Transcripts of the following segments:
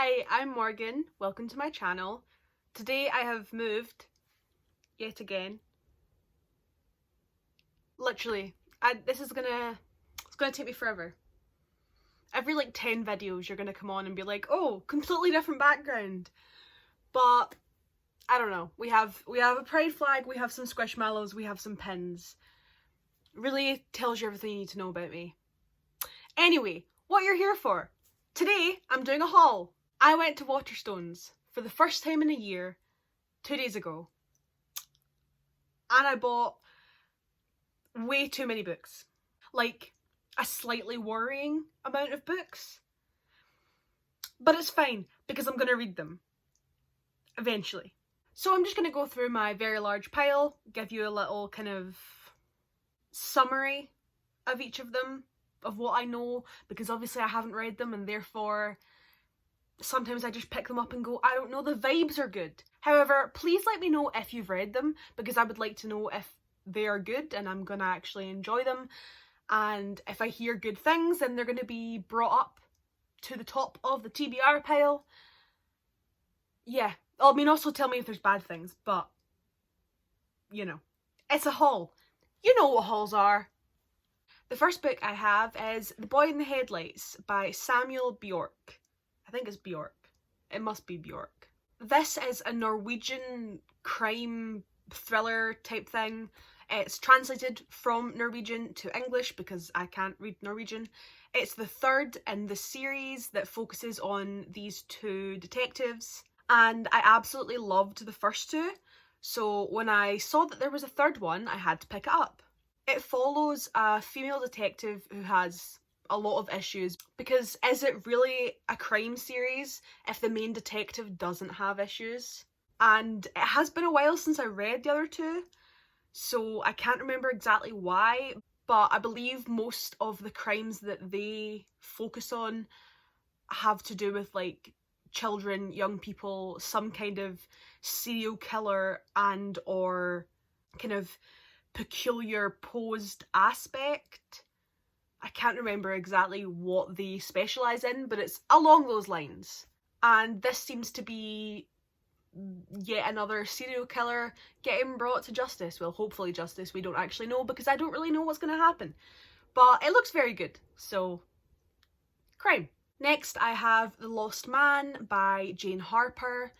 Hi, I'm Morgan. Welcome to my channel. Today I have moved yet again. Literally, it's gonna take me forever. Every like 10 videos you're gonna come on and be like, oh, completely different background. But I don't know. We have a pride flag, we have some squishmallows, we have some pins. Really tells you everything you need to know about me. Anyway, what you're here for. Today I'm doing a haul. I went to Waterstones for the first time in a year 2 days ago, and I bought way too many books. Like, a slightly worrying amount of books. But it's fine, because I'm going to read them. Eventually. So I'm just going to go through my very large pile, give you a little kind of summary of each of them, of what I know, because obviously I haven't read them, and therefore sometimes I just pick them up and go, I don't know, the vibes are good. However, please let me know if you've read them, because I would like to know if they are good and I'm gonna actually enjoy them. And if I hear good things, then they're gonna be brought up to the top of the TBR pile. Yeah, I mean, also tell me if there's bad things, but you know, it's a haul. You know what hauls are. The first book I have is The Boy in the Headlights by Samuel Bjork. I think it's Bjork. It must be Bjork. This is a Norwegian crime thriller type thing. It's translated from Norwegian to English because I can't read Norwegian. It's the third in the series that focuses on these two detectives, and I absolutely loved the first two, so when I saw that there was a third one, I had to pick it up. It follows a female detective who has a lot of issues, because is it really a crime series if the main detective doesn't have issues? And it has been a while since I read the other two, so I can't remember exactly why, but I believe most of the crimes that they focus on have to do with like children, young people, some kind of serial killer and or kind of peculiar posed aspect. I can't remember exactly what they specialise in, but it's along those lines. And this seems to be yet another serial killer getting brought to justice. Well, hopefully justice, we don't actually know because I don't really know what's going to happen. But it looks very good, so crime. Next I have The Lost Man by Jane Harper.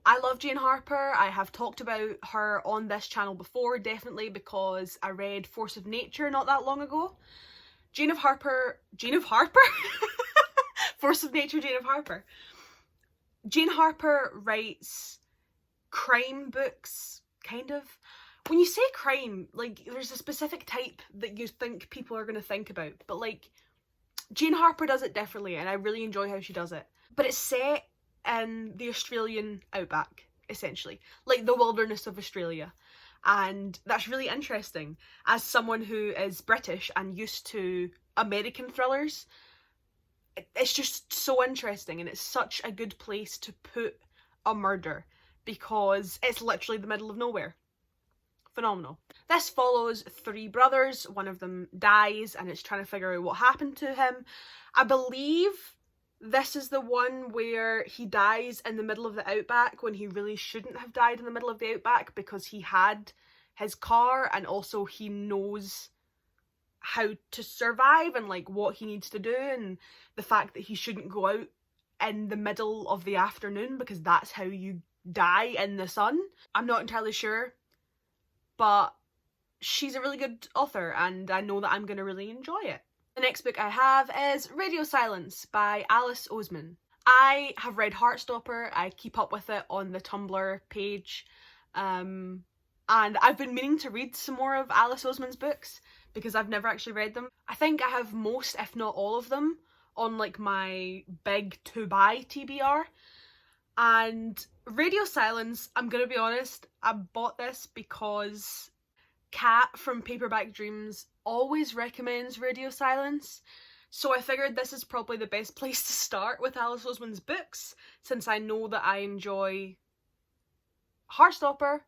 I love Jane Harper. I have talked about her on this channel before, definitely because I read Force of Nature not that long ago. Jane of Harper? Force of Nature, Jane of Harper. Jane Harper writes crime books, kind of. When you say crime, like, there's a specific type that you think people are going to think about, but like, Jane Harper does it differently and I really enjoy how she does it. But it's set in the Australian outback, essentially. Like the wilderness of Australia. And that's really interesting. As someone who is British and used to American thrillers, it's just so interesting, and it's such a good place to put a murder because it's literally the middle of nowhere. Phenomenal. This follows three brothers. One of them dies and it's trying to figure out what happened to him. I believe this is the one where he dies in the middle of the outback when he really shouldn't have died in the middle of the outback because he had his car and also he knows how to survive and like what he needs to do, and the fact that he shouldn't go out in the middle of the afternoon because that's how you die in the sun. I'm not entirely sure, but she's a really good author and I know that I'm going to really enjoy it. The next book I have is Radio Silence by Alice Oseman. I have read Heartstopper, I keep up with it on the Tumblr page, and I've been meaning to read some more of Alice Oseman's books because I've never actually read them. I think I have most, if not all of them, on like my big to buy TBR. And Radio Silence, I'm gonna be honest, I bought this because Kat from Paperback Dreams always recommends Radio Silence, so I figured this is probably the best place to start with Alice Oseman's books, since I know that I enjoy Heartstopper.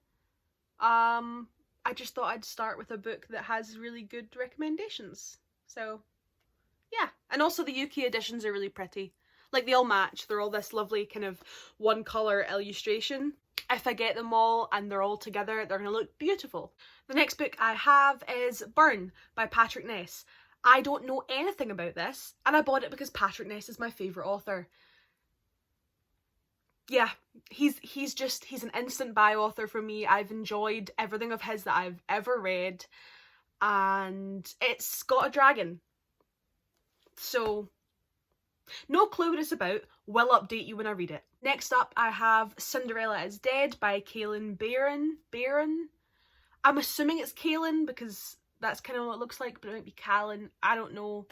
I just thought I'd start with a book that has really good recommendations. So yeah, and also the UK editions are really pretty. Like, they all match. They're all this lovely kind of one colour illustration. If I get them all and they're all together, they're going to look beautiful. The next book I have is Burn by Patrick Ness. I don't know anything about this, and I bought it because Patrick Ness is my favourite author. Yeah, he's an instant buy author for me. I've enjoyed everything of his that I've ever read, and it's got a dragon. So, no clue what it's about. Will update you when I read it. Next up, I have Cinderella is Dead by Kaylin Barron. I'm assuming it's Kaylin because that's kind of what it looks like, but it might be Callan. I don't know.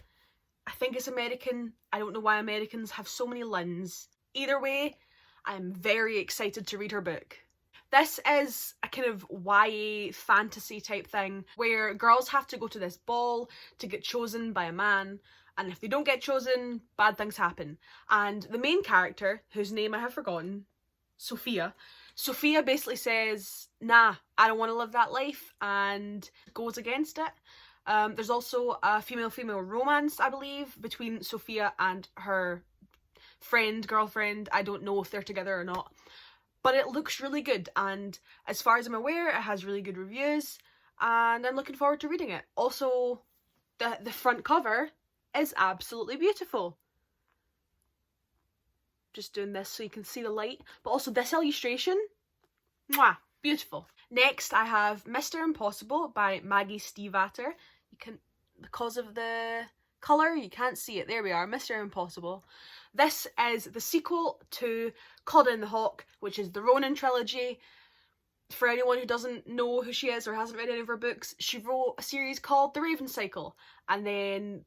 I think it's American. I don't know why Americans have so many Lyns. Either way, I'm very excited to read her book. This is a kind of YA fantasy type thing where girls have to go to this ball to get chosen by a man, and if they don't get chosen, bad things happen. And the main character, whose name I have forgotten, Sophia basically says, nah, I don't want to live that life, and goes against it. There's also a female-female romance, I believe, between Sophia and her girlfriend. I don't know if they're together or not, but it looks really good, and as far as I'm aware, it has really good reviews, and I'm looking forward to reading it. Also, the front cover is absolutely beautiful. Just doing this so you can see the light, but also this illustration, mwah, beautiful. Next, I have Mr. Impossible by Maggie Stiefvater. You can, because of the colour, you can't see it. There we are, Mr. Impossible. This is the sequel to Claudia and the Hawk, which is the Ronan trilogy. For anyone who doesn't know who she is or hasn't read any of her books, she wrote a series called The Raven Cycle, and then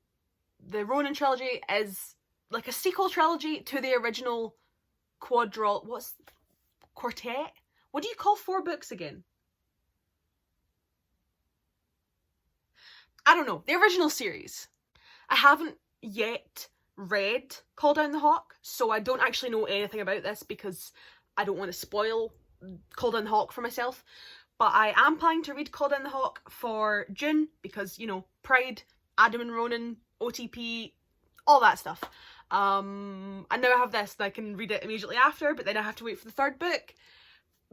the Ronan trilogy is like a sequel trilogy to the original quartet? What do you call 4 books again? I don't know. The original series. I haven't yet read Call Down the Hawk, so I don't actually know anything about this because I don't want to spoil Call Down the Hawk for myself. But I am planning to read Call Down the Hawk for June because, you know, Pride, Adam and Ronan, OTP, all that stuff. And now I have this that I can read it immediately after, but then I have to wait for the 3rd book.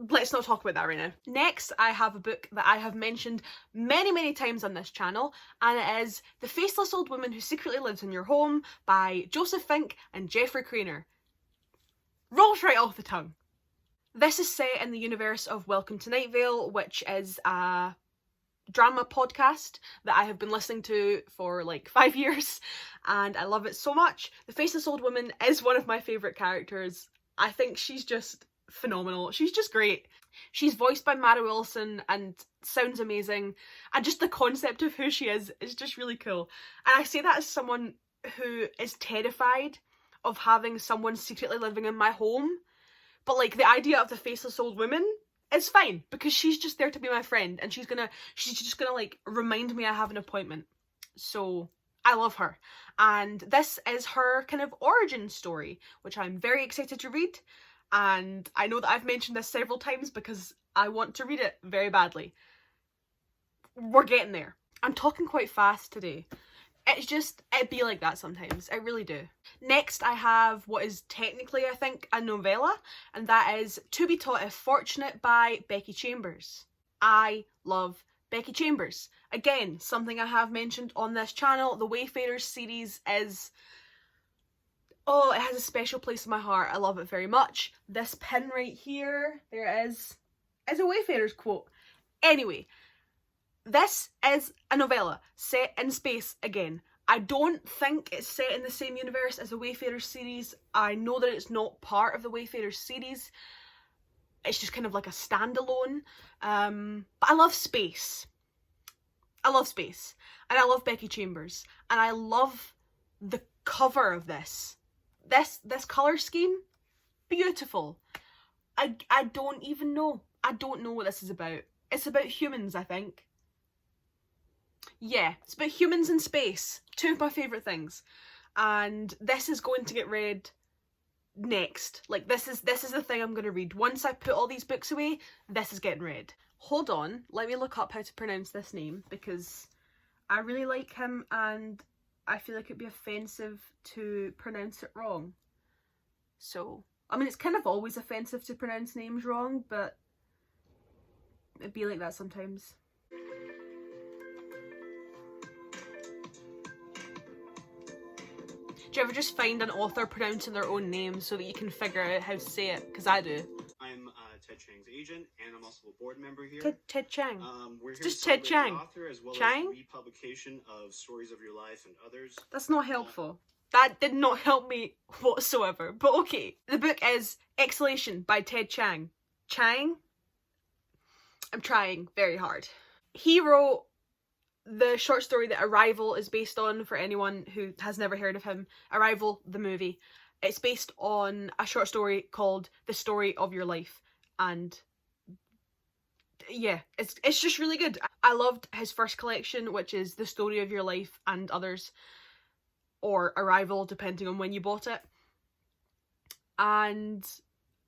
Let's not talk about that right now. Next, I have a book that I have mentioned many times on this channel, and it is The Faceless Old Woman Who Secretly Lives in Your Home by Joseph Fink and Jeffrey Craner. Rolls right off the tongue. This is set in the universe of Welcome to Night Vale, which is a drama podcast that I have been listening to for like 5 years, and I love it so much. The Faceless Old Woman is one of my favourite characters. I think she's just phenomenal. She's just great. She's voiced by Mara Wilson and sounds amazing, and just the concept of who she is just really cool. And I say that as someone who is terrified of having someone secretly living in my home, but like the idea of the Faceless Old Woman is fine because she's just there to be my friend, and she's just gonna like remind me I have an appointment. So I love her, and this is her kind of origin story, which I'm very excited to read. And I know that I've mentioned this several times because I want to read it very badly. We're getting there. I'm talking quite fast today. It'd be like that sometimes. I really do. Next, I have what is technically, I think, a novella, and that is To Be Taught If Fortunate by Becky Chambers. I love Becky Chambers. Again, something I have mentioned on this channel. The Wayfarers series is... oh, it has a special place in my heart. I love it very much. This pin right here, there it is a Wayfarers quote. Anyway, this is a novella set in space again. I don't think it's set in the same universe as the Wayfarers series. I know that it's not part of the Wayfarers series. It's just kind of like a standalone. But I love space. I love space. And I love Becky Chambers. And I love the cover of this. This colour scheme, beautiful. I don't even know. I don't know what this is about. It's about humans, I think. Yeah, it's about humans in space. 2 of my favourite things. And this is going to get read next. Like, this is the thing I'm going to read. Once I put all these books away, this is getting read. Hold on, let me look up how to pronounce this name, because I really like him and I feel like it'd be offensive to pronounce it wrong. So, I mean, it's kind of always offensive to pronounce names wrong, but it'd be like that sometimes. Do you ever just find an author pronouncing their own name so that you can figure out how to say it? Because I do. I'm Ted Chiang's agent, and I'm also a board member here. Ted Chiang. We're here just to Ted celebrate Chiang. the author as well Chiang? as republication of Stories of Your Life and others. That's not helpful. That did not help me whatsoever, but okay. The book is Exhalation by Ted Chiang. Chiang? I'm trying very hard. He wrote the short story that Arrival is based on, for anyone who has never heard of him. Arrival, the movie. It's based on a short story called The Story of Your Life. And yeah, it's just really good. I loved his first collection, which is The Story of Your Life and Others. Or Arrival, depending on when you bought it. And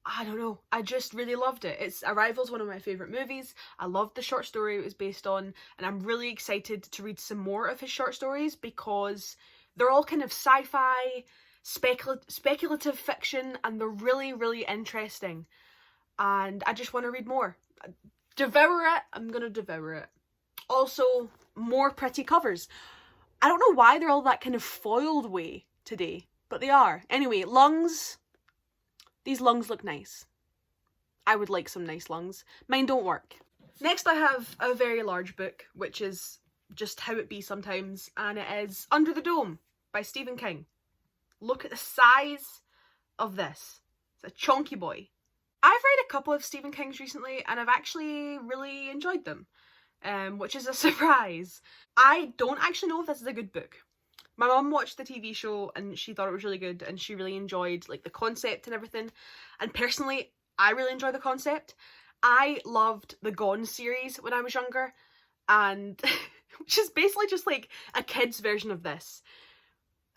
I don't know, I just really loved it. Arrival's one of my favourite movies. I loved the short story it was based on, and I'm really excited to read some more of his short stories because they're all kind of sci-fi, speculative fiction, and they're really, really interesting. And I just want to read more. Devour it. I'm gonna devour it. Also, more pretty covers. I don't know why they're all that kind of foiled way today, but they are. Anyway, lungs. These lungs look nice. I would like some nice lungs. Mine don't work. Next I have a very large book, which is just how it be sometimes, and it is Under the Dome by Stephen King. Look at the size of this. It's a chonky boy. I've read a couple of Stephen King's recently, and I've actually really enjoyed them. Which is a surprise. I don't actually know if this is a good book. My mum watched the TV show and she thought it was really good and she really enjoyed like the concept and everything. And personally, I really enjoy the concept. I loved the Gone series when I was younger, and which is basically just like a kid's version of this.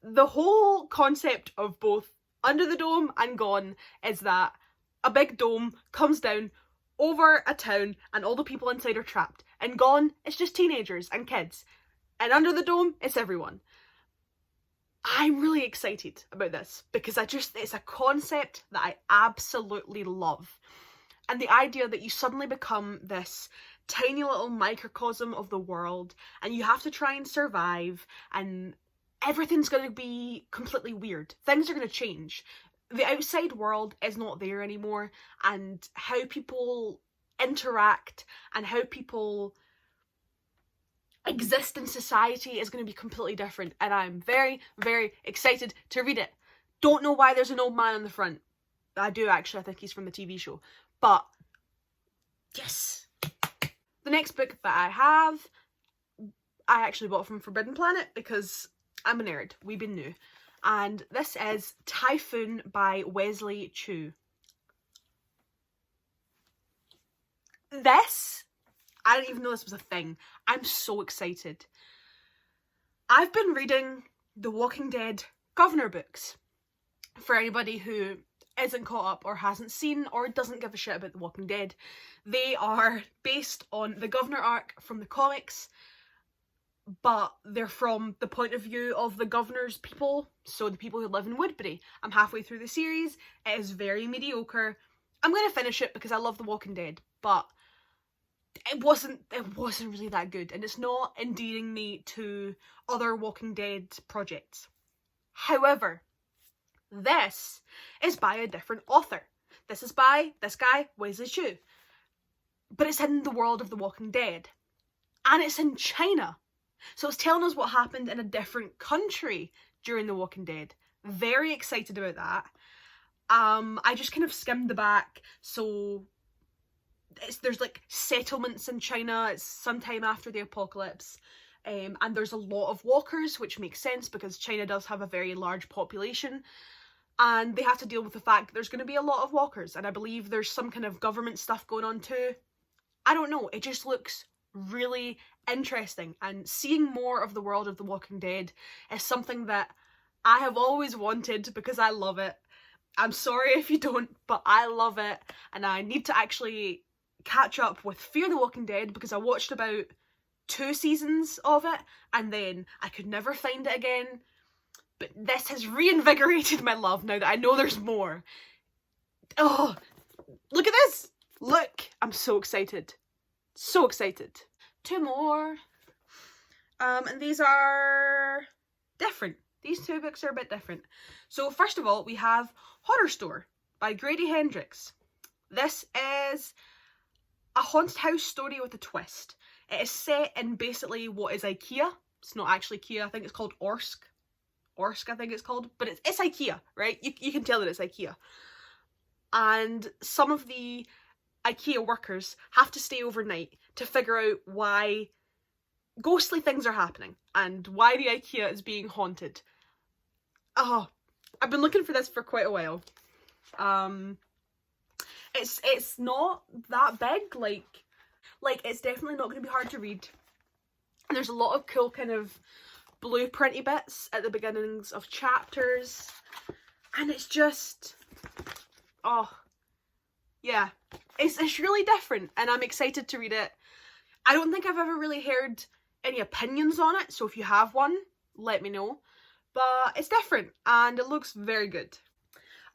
The whole concept of both Under the Dome and Gone is that a big dome comes down over a town and all the people inside are trapped. And Gone, it's just teenagers and kids. And Under the Dome, it's everyone. I'm really excited about this because it's a concept that I absolutely love. And the idea that you suddenly become this tiny little microcosm of the world and you have to try and survive and everything's going to be completely weird. Things are going to change. The outside world is not there anymore, and how people interact and how people exist in society is going to be completely different, and I'm very, very excited to read it. Don't know why there's an old man on the front. I do actually, I think he's from the TV show. But, yes! The next book that I have, I actually bought from Forbidden Planet because I'm a nerd. We've been new. And this is Typhoon by Wesley Chu. This, I didn't even know this was a thing. I'm so excited. I've been reading the Walking Dead Governor books. For anybody who isn't caught up or hasn't seen or doesn't give a shit about The Walking Dead, they are based on the Governor arc from the comics, but they're from the point of view of the Governor's people, so the people who live in Woodbury. I'm halfway through the series. It is very mediocre. I'm going to finish it because I love The Walking Dead, but it wasn't really that good, and it's not endearing me to other Walking Dead projects. However, this is by a different author. This is by this guy, Wesley Chu. But it's in the world of The Walking Dead. And it's in China. So it's telling us what happened in a different country during The Walking Dead. Very excited about that. I just kind of skimmed the back. So there's like settlements in China. It's sometime after the apocalypse. And there's a lot of walkers, which makes sense because China does have a very large population. And they have to deal with the fact that there's going to be a lot of walkers. And I believe there's some kind of government stuff going on too. I don't know. It just looks really interesting. And seeing more of the world of The Walking Dead is something that I have always wanted because I love it. I'm sorry if you don't, but I love it. And I need to actually catch up with Fear the Walking Dead because I watched about 2 seasons of it and then I could never find it again. but this has reinvigorated my love now that I know there's more. Oh, look at this! Look! I'm so excited. So excited. 2 more. And these are different. These 2 books are a bit different. So first of all, we have Horror Store by Grady Hendrix. This is a haunted house story with a twist. It is set in basically what is IKEA. It's not actually IKEA, I think it's called Orsk. Orsk, I think it's called. But it's IKEA, right? You can tell that it's IKEA. And some of the IKEA workers have to stay overnight to figure out why ghostly things are happening and why the IKEA is being haunted. Oh, I've been looking for this for quite a while. It's not that big, like it's definitely not going to be hard to read. And there's a lot of cool kind of blueprinty bits at the beginnings of chapters, and it's just, oh yeah, it's really different, and I'm excited to read it. I don't think I've ever really heard any opinions on it, so if you have one, let me know. But it's different and it looks very good.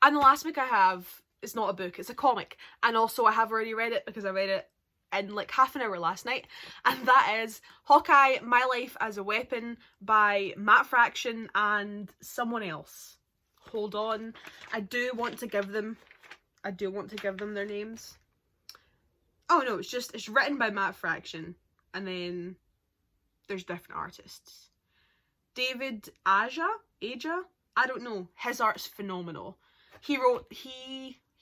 And the last book I have is not a book, it's a comic, and also I have already read it because I read it in like half an hour last night, and that is Hawkeye, My Life as a Weapon by Matt Fraction and someone else. Hold on, I do want to give them their names. Oh no, it's written by Matt Fraction, and then there's different artists. David Aja, I don't know, his art's phenomenal. He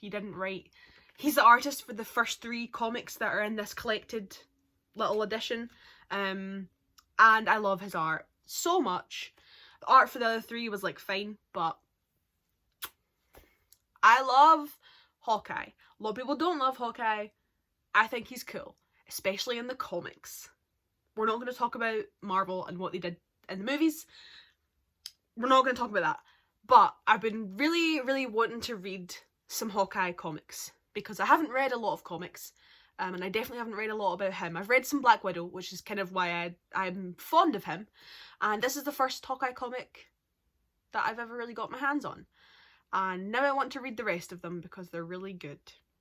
didn't write. He's the artist for the first 3 comics that are in this collected little edition. And I love his art so much. The art for the other 3 was like fine, but I love Hawkeye. A lot of people don't love Hawkeye. I think he's cool, especially in the comics. We're not going to talk about Marvel and what they did in the movies. We're not going to talk about that. But I've been really, really wanting to read some Hawkeye comics because I haven't read a lot of comics, and I definitely haven't read a lot about him. I've read some Black Widow, which is kind of why I'm fond of him, and this is the first Hawkeye comic that I've ever really got my hands on. And now I want to read the rest of them because they're really good.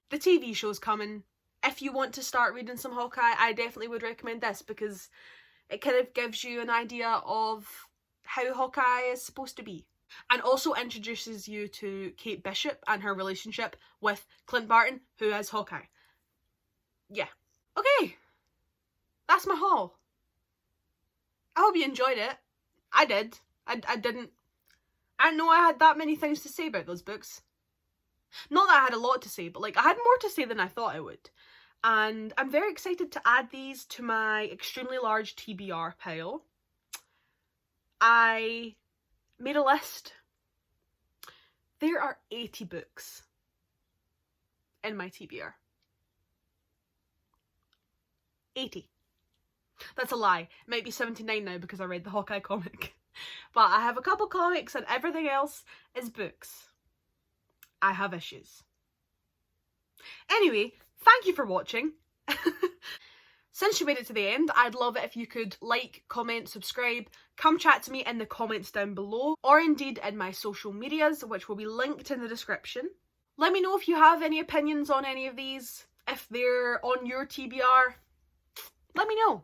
The TV show's coming. If you want to start reading some Hawkeye, I definitely would recommend this because it kind of gives you an idea of how Hawkeye is supposed to be. And also introduces you to Kate Bishop and her relationship with Clint Barton, who is Hawkeye. Yeah. Okay. That's my haul. I hope you enjoyed it. I did. I didn't know I had that many things to say about those books. Not that I had a lot to say, but like I had more to say than I thought I would. And I'm very excited to add these to my extremely large TBR pile. I made a list. There are 80 books in my TBR. 80. That's a lie. It might be 79 now because I read the Hawkeye comic. But I have a couple comics and everything else is books. I have issues. Anyway, thank you for watching. Since you made it to the end, I'd love it if you could like, comment, subscribe, come chat to me in the comments down below, or indeed in my social medias, which will be linked in the description. Let me know if you have any opinions on any of these, if they're on your TBR. Let me know.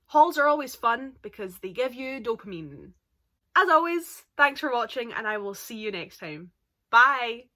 Hauls are always fun because they give you dopamine. As always, thanks for watching and I will see you next time. Bye!